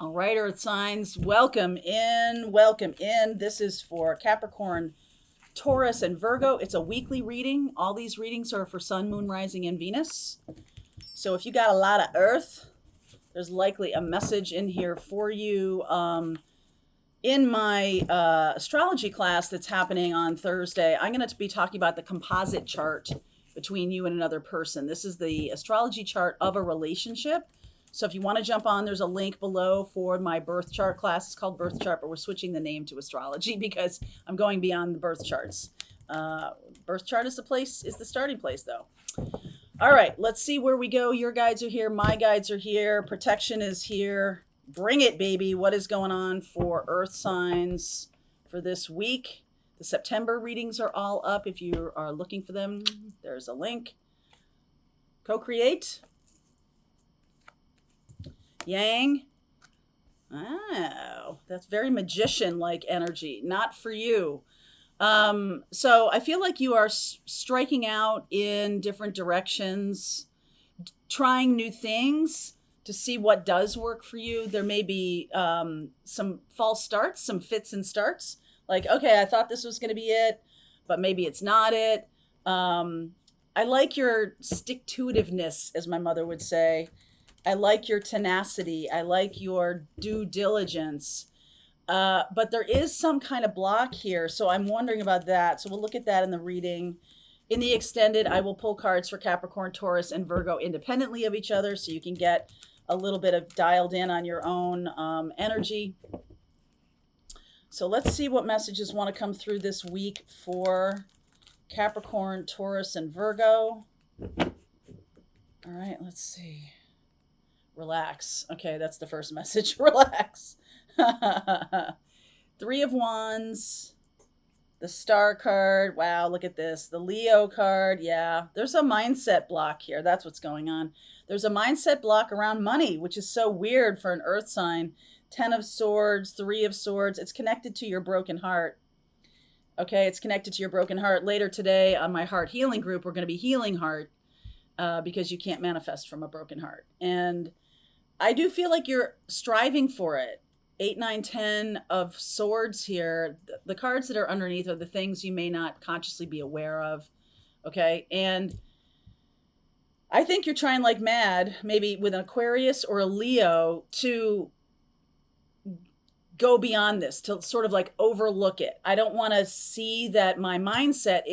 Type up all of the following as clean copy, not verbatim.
All right, Earth signs, welcome in, welcome in. This is for Capricorn, Taurus, and Virgo. It's a weekly reading. All these readings are for Sun, Moon, Rising, and Venus. So if you got a lot of Earth, there's likely a message in here for you. In my astrology class that's happening on Thursday, I'm going to be talking about the composite chart between you and another person. This is the astrology chart of a relationship. So if you want to jump on, there's a link below for my birth chart class. It's called birth chart, but we're switching the name to astrology because I'm going beyond the birth charts. Birth chart is the starting place though. All right, let's see where we go. Your guides are here. My guides are here. Protection is here. Bring it, baby. What is going on for Earth signs for this week? The September readings are all up. If you are looking for them, there's a link. Co-create. Yang. Oh, that's very magician-like energy. Not for you. So I feel like you are striking out in different directions, trying new things to see what does work for you. There may be some false starts, some fits and starts. Like, okay, I thought this was going to be it, but maybe it's not it. I like your stick-to-itiveness, as my mother would say. I like your tenacity. I like your due diligence. But there is some kind of block here. So I'm wondering about that. So we'll look at that in the reading. In the extended, I will pull cards for Capricorn, Taurus, and Virgo independently of each other. So you can get a little bit of dialed in on your own energy. So let's see what messages want to come through this week for Capricorn, Taurus, and Virgo. All right, let's see. Relax. Okay, that's the first message. Relax. Three of Wands, the Star card. Wow, look at this. The Leo card. Yeah, there's a mindset block here. That's what's going on. There's a mindset block around money, which is so weird for an Earth sign. 10 of Swords, 3 of Swords. It's connected to your broken heart. Okay, it's connected to your broken heart. Later today on my heart healing group, we're going to be healing heart because you can't manifest from a broken heart. And I do feel like you're striving for it. 8, 9, 10 of Swords here. The cards that are underneath are the things you may not consciously be aware of. Okay. And I think you're trying like mad, maybe with an Aquarius or a Leo, to go beyond this, to sort of like overlook it. I don't want to see that my mindset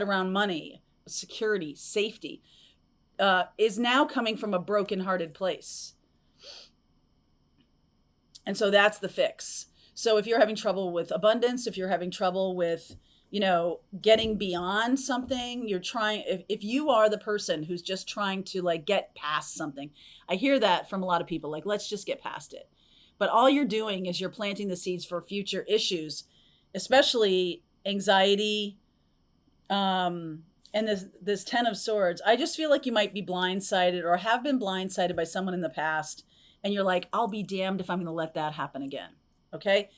around money, security, safety, is now coming from a broken-hearted place. And so that's the fix. So if you're having trouble with abundance, if you're having trouble with, getting beyond something, you're trying, if you are the person who's just trying to like get past something, I hear that from a lot of people, like, let's just get past it. But all you're doing is you're planting the seeds for future issues, especially anxiety, and this 10 of Swords. I just feel like you might be blindsided or have been blindsided by someone in the past. And you're like, I'll be damned if I'm going to let that happen again. Okay.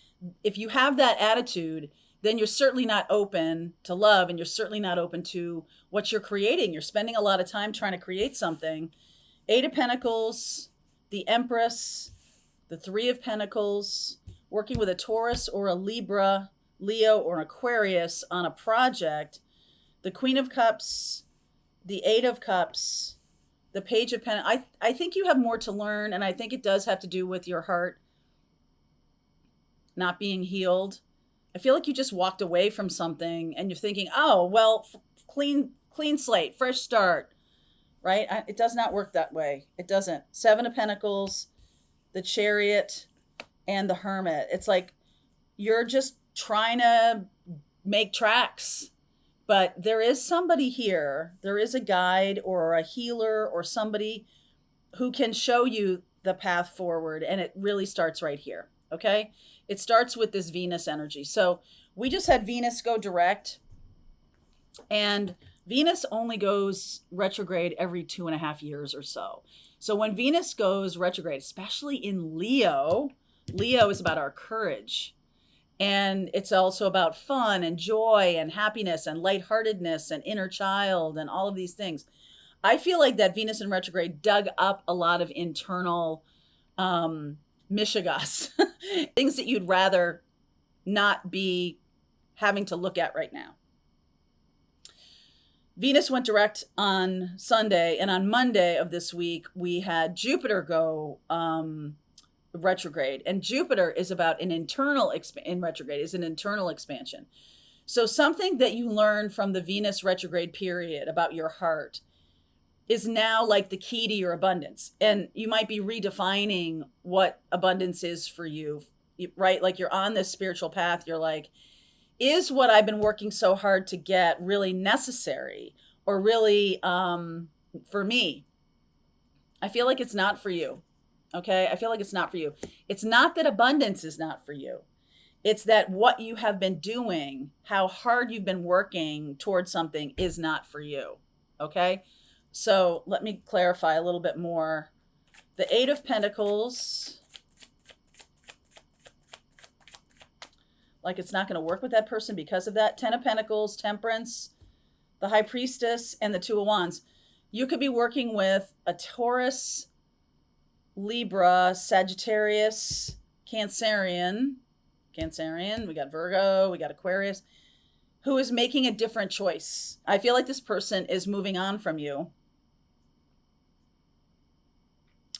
If you have that attitude, then you're certainly not open to love, and you're certainly not open to what you're creating. You're spending a lot of time trying to create something. 8 of Pentacles, the Empress, the 3 of Pentacles, working with a Taurus or a Libra, Leo, or an Aquarius on a project. The Queen of Cups, the 8 of Cups, the Page of Pentacles. I think you have more to learn, and I think it does have to do with your heart not being healed. I feel like you just walked away from something, and you're thinking, oh, well, clean slate, fresh start, right? It does not work that way. It doesn't. 7 of Pentacles, the Chariot, and the Hermit. It's like you're just trying to make tracks. But there is somebody here, there is a guide or a healer or somebody who can show you the path forward. And it really starts right here. Okay. It starts with this Venus energy. So we just had Venus go direct, and Venus only goes retrograde every 2.5 years or so. So when Venus goes retrograde, especially in Leo, Leo is about our courage. And it's also about fun and joy and happiness and lightheartedness and inner child and all of these things. I feel like that Venus in retrograde dug up a lot of internal mishigas, things that you'd rather not be having to look at right now. Venus went direct on Sunday, and on Monday of this week, we had Jupiter go retrograde. And Jupiter is about an internal in retrograde is an internal expansion. So something that you learned from the Venus retrograde period about your heart is now like the key to your abundance. And you might be redefining what abundance is for you, right? Like you're on this spiritual path. You're like, is what I've been working so hard to get really necessary or really for me? I feel like it's not for you. Okay. I feel like it's not for you. It's not that abundance is not for you. It's that what you have been doing, how hard you've been working towards something is not for you. Okay. So let me clarify a little bit more. The Eight of Pentacles, like it's not going to work with that person because of that. Ten of Pentacles, Temperance, the High Priestess, and the Two of Wands. You could be working with a Taurus, Libra, Sagittarius, Cancerian, we got Virgo, we got Aquarius, who is making a different choice. I feel like this person is moving on from you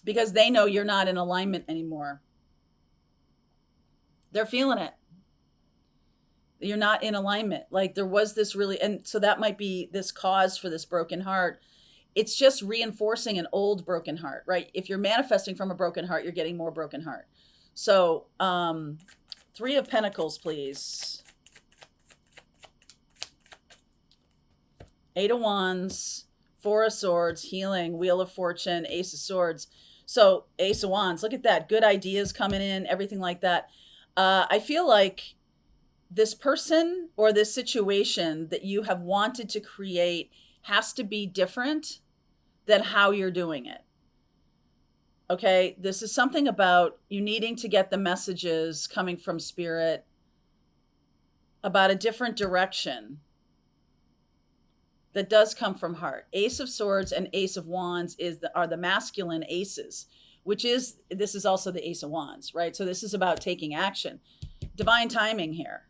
because they know you're not in alignment anymore. They're feeling it. You're not in alignment. Like there was this really, and so that might be this cause for this broken heart. It's just reinforcing an old broken heart, right? If you're manifesting from a broken heart, you're getting more broken heart. So, Three of Pentacles, please. Eight of Wands, Four of Swords, healing, Wheel of Fortune, Ace of Swords. So Ace of Wands, look at that. Good ideas coming in, everything like that. I feel like this person or this situation that you have wanted to create has to be different than how you're doing it. Okay, this is something about you needing to get the messages coming from spirit about a different direction that does come from heart. Ace of Swords and Ace of Wands are the masculine aces, this is also the Ace of Wands, right? So this is about taking action. Divine timing here.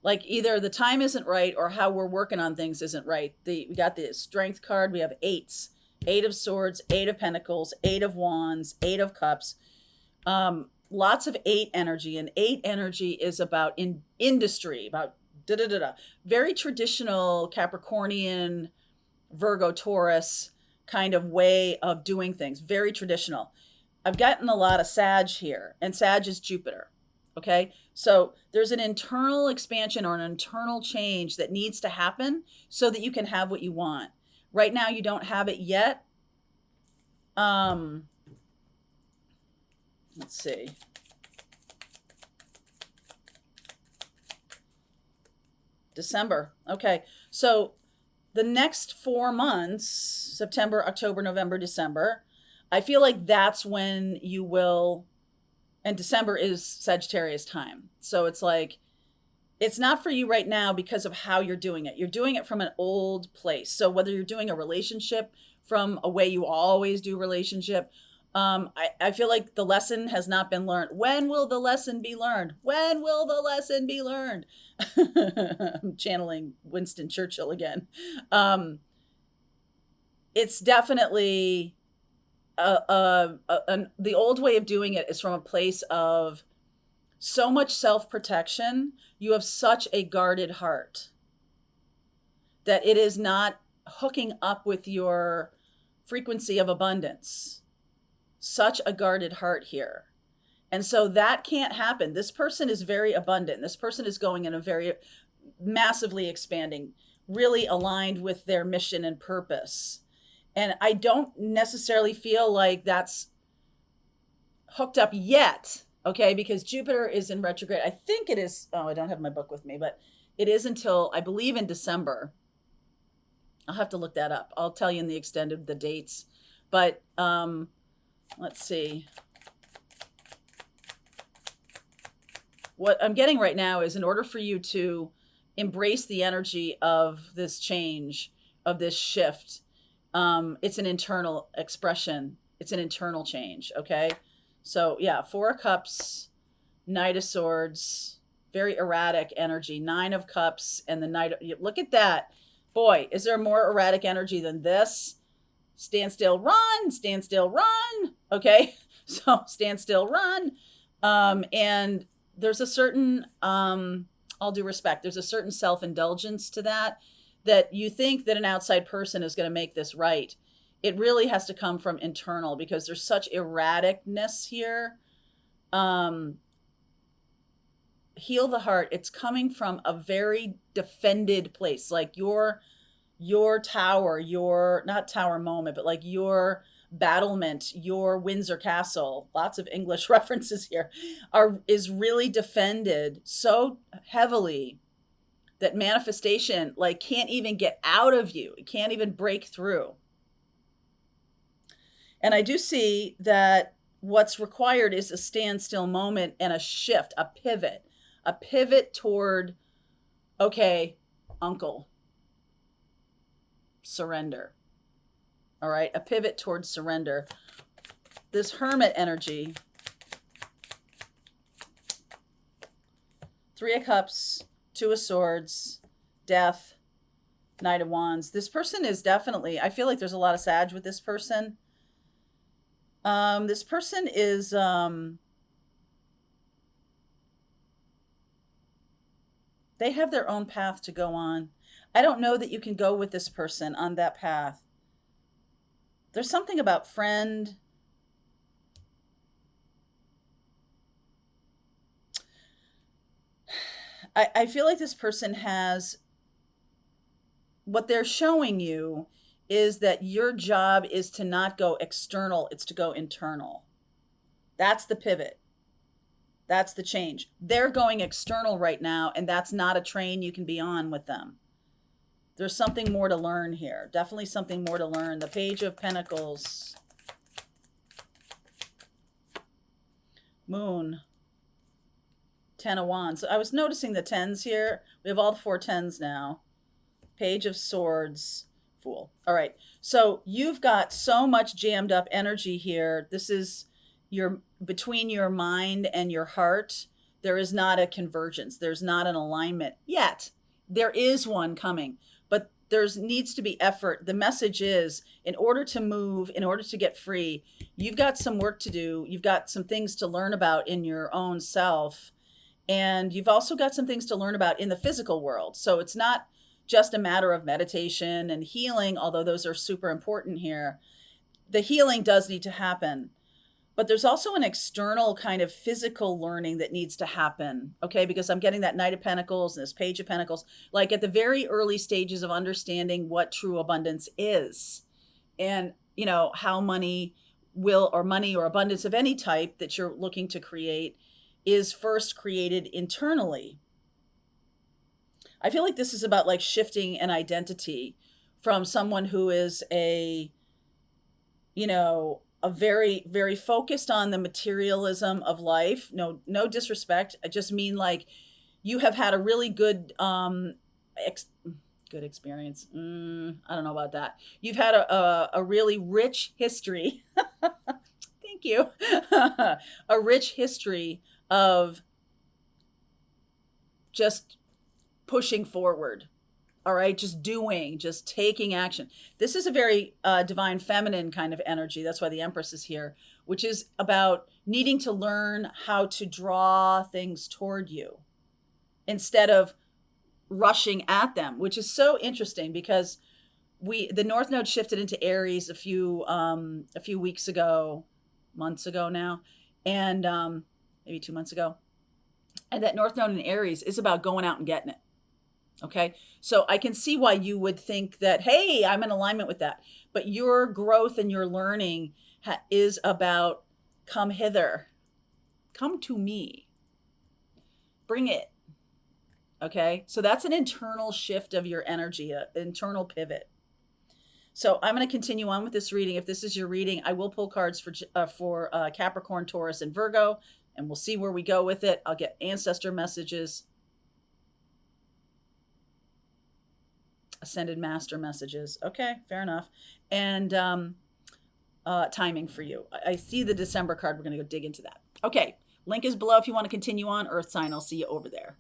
Like either the time isn't right or how we're working on things isn't right. We got the Strength card. We have eights. Eight of Swords, Eight of Pentacles, Eight of Wands, Eight of Cups. Lots of eight energy. And eight energy is about industry, about da-da-da-da. Very traditional Capricornian, Virgo, Taurus kind of way of doing things. Very traditional. I've gotten a lot of Sag here. And Sag is Jupiter. Okay, so there's an internal expansion or an internal change that needs to happen so that you can have what you want. Right now, you don't have it yet. Let's see. December. Okay, so the next 4 months, September, October, November, December, I feel like that's when you will. And December is Sagittarius time. So it's like, it's not for you right now because of how you're doing it. You're doing it from an old place. So whether you're doing a relationship from a way you always do relationship, I feel like the lesson has not been learned. When will the lesson be learned? When will the lesson be learned? I'm channeling Winston Churchill again. It's definitely... the old way of doing it is from a place of so much self-protection. You have such a guarded heart that it is not hooking up with your frequency of abundance. Such a guarded heart here. And so that can't happen. This person is very abundant. This person is going in a very massively expanding, really aligned with their mission and purpose. And I don't necessarily feel like that's hooked up yet, okay? Because Jupiter is in retrograde. I think it is, I don't have my book with me, but it is until, I believe, in December. I'll have to look that up. I'll tell you in the extended, the dates. But let's see. What I'm getting right now is in order for you to embrace the energy of this change, of this shift, it's an internal expression. It's an internal change. Okay. So yeah, Four of Cups, Knight of Swords, very erratic energy, Nine of Cups, and the Knight. Look at that. Boy, is there more erratic energy than this? Stand still, run, stand still, run. Okay. So stand still, run. And there's a certain, all due respect, there's a certain self-indulgence to that, that you think that an outside person is going to make this right. It really has to come from internal, because there's such erraticness here. Heal the heart. It's coming from a very defended place, like your tower, your, not tower moment, but like your battlement, your Windsor Castle, lots of English references here, is really defended so heavily that manifestation like can't even get out of you. It can't even break through. And I do see that what's required is a standstill moment and a shift, a pivot toward, okay, uncle, surrender. All right, a pivot towards surrender. This Hermit energy, Three of Cups, Two of Swords, Death, Knight of Wands. This person is definitely, I feel like there's a lot of Sag with this person. This person is, they have their own path to go on. I don't know that you can go with this person on that path. There's something about friend. I feel like this person has, what they're showing you is that your job is to not go external, it's to go internal. That's the pivot. That's the change. They're going external right now, and that's not a train you can be on with them. There's something more to learn here. Definitely something more to learn. The Page of Pentacles. Moon. Ten of Wands. I was noticing the tens here. We have all the four tens now. Page of Swords. Fool. All right. So you've got so much jammed up energy here. This is between your mind and your heart. There is not a convergence. There's not an alignment yet. There is one coming, but needs to be effort. The message is, in order to move, in order to get free, you've got some work to do. You've got some things to learn about in your own self. And you've also got some things to learn about in the physical world. So it's not just a matter of meditation and healing, although those are super important here. The healing does need to happen, but there's also an external kind of physical learning that needs to happen. Okay. Because I'm getting that Knight of Pentacles and this Page of Pentacles, like at the very early stages of understanding what true abundance is, and, you know, how money or abundance of any type that you're looking to create is first created internally. I feel like this is about like shifting an identity from someone who is a very, very focused on the materialism of life. No disrespect. I just mean like you have had a really good, good experience. I don't know about that. You've had a really rich history. Thank you. A rich history of just pushing forward. All right. Just doing, just taking action. This is a very divine feminine kind of energy. That's why the Empress is here, which is about needing to learn how to draw things toward you instead of rushing at them, which is so interesting because the North Node shifted into Aries a few weeks ago, months ago now, and maybe 2 months ago. And that North Node in Aries is about going out and getting it. Okay. So I can see why you would think that, hey, I'm in alignment with that. But your growth and your learning is about come hither, come to me, bring it. Okay. So that's an internal shift of your energy, an internal pivot. So I'm going to continue on with this reading. If this is your reading, I will pull cards for Capricorn, Taurus, and Virgo, and we'll see where we go with it. I'll get ancestor messages, ascended master messages. Okay, fair enough. And I'm going to continue on with this reading. If this is your reading, I will pull cards for Capricorn, Taurus, and Virgo, and we'll see where we go with it. I'll get ancestor messages, ascended master messages. Okay, fair enough. And I'm going to continue on with this reading. If this is your reading, I will pull cards for Capricorn, Taurus, and Virgo, and we'll see where we go with it. I'll get ancestor messages, ascended master messages. Okay, fair enough. And timing for you. I see the December card. We're going to go dig into that. Okay. Link is below if you want to continue on. Earth sign. I'll see you over there.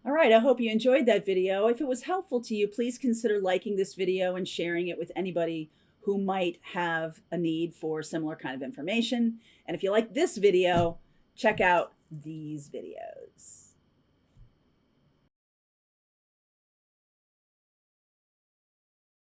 All right, I hope you enjoyed that video. If it was helpful to you, please consider liking this video and sharing it with anybody who might have a need for similar kind of information. And if you like this video, check out these videos.